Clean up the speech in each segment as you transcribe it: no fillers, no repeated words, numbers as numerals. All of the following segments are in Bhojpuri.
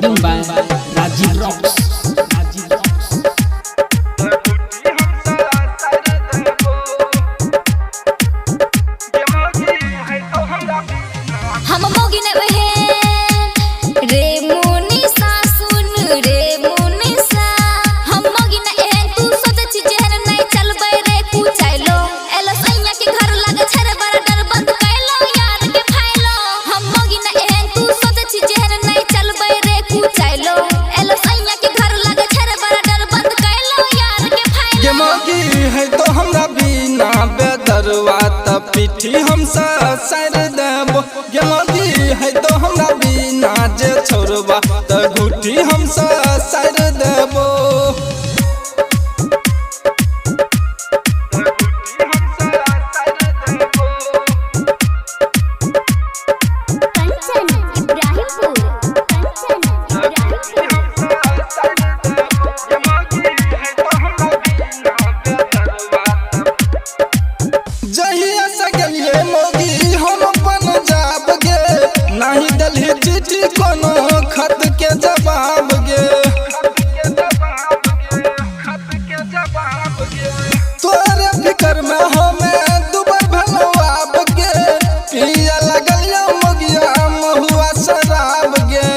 recording by Rajiv Rocks. हम मोगी ने बहन रे मुनी सासुन रे मुनी सा हम मोगी ने एहन तू सोचे छी जेहन नहीं चलबे रे कुचाइलो एलो सैया के घर लगे छरे बड़ा डर बंद कैलो यार के फाइलो हम मोगी ने एहन तू सोचे छी जेहन नहीं चलबे रे कुचाइलो एलो सैया के घर लगे छरे बड़ा डर बंद कैलो यार के फाइलो ये मोगी है तो हमरा बिना बेदरवा त पीठी हम सर देबो ये मोगी है तो हमरा बिना जे छोड़बा त घुटी हम सर देबो कंचन इब्राहिमपुर जहिया से गेलिए मोगी हम पंजाब गे नहीं दलही चिट्ठी कोनो खत के जवाब गे तोरे फिकर में हमें दुबर भलवाब गे पिया लगलिया मोगिया महुआ शराब गे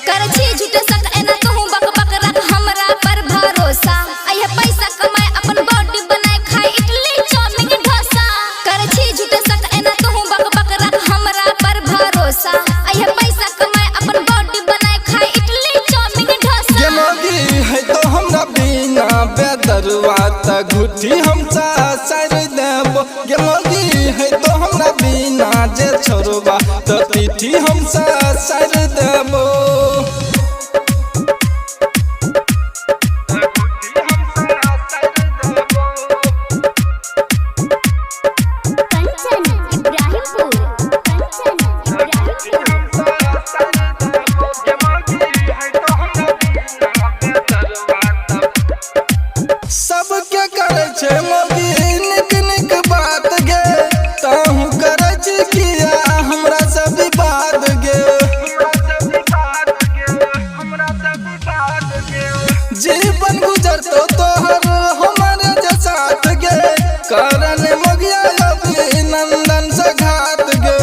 कर छी झूठे सक एना कहूं बक बक रख हमरा पर भरोसा आये पैसा कमाए अपन बॉडी बनाए खाए इडली चाउमीन डोसा कर छी झूठे सक एना कहूं बक बक रख हमरा पर भरोसा आये पैसा कमाए अपन बॉडी बनाए खाए इडली चाउमीन डोसा ये मोगी है तो हमरा बिना बेदरवा त घुटी हम सर देबो ये मोगी है तो हमरा बिना जे छोड़बा त पीठी हम सर देबो कंचन इब्राहिमपुर सबके करे छे मोगी निक निक बात गे ताहू करे छी किया हमरा से विवाद गे जीवन गुजर तो तोहर हमारे जे साथ गे करन मोगिया अभिनंदन से घात गे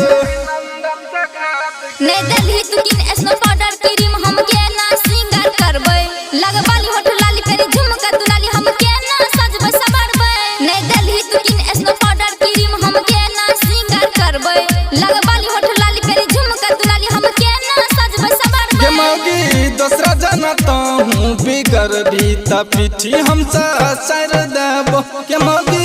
ने दलही तू किन स्नो पाउडर क्रीम हम के ना श्रृंगार करबै लगबाली होठ लाली करे झुमका दुलाली हम के ना सजबै सवारबै ने दलही तू किन स्नो पाउडर क्रीम हम के ना श्रृंगार करबै लगबाली होठ लाली करे झुमका दुलाली हम के ना सजबै ये सवारबै मोगी दूसरा जनता हूँ बिगर भी त पीठी हम सर देबो ये मोगी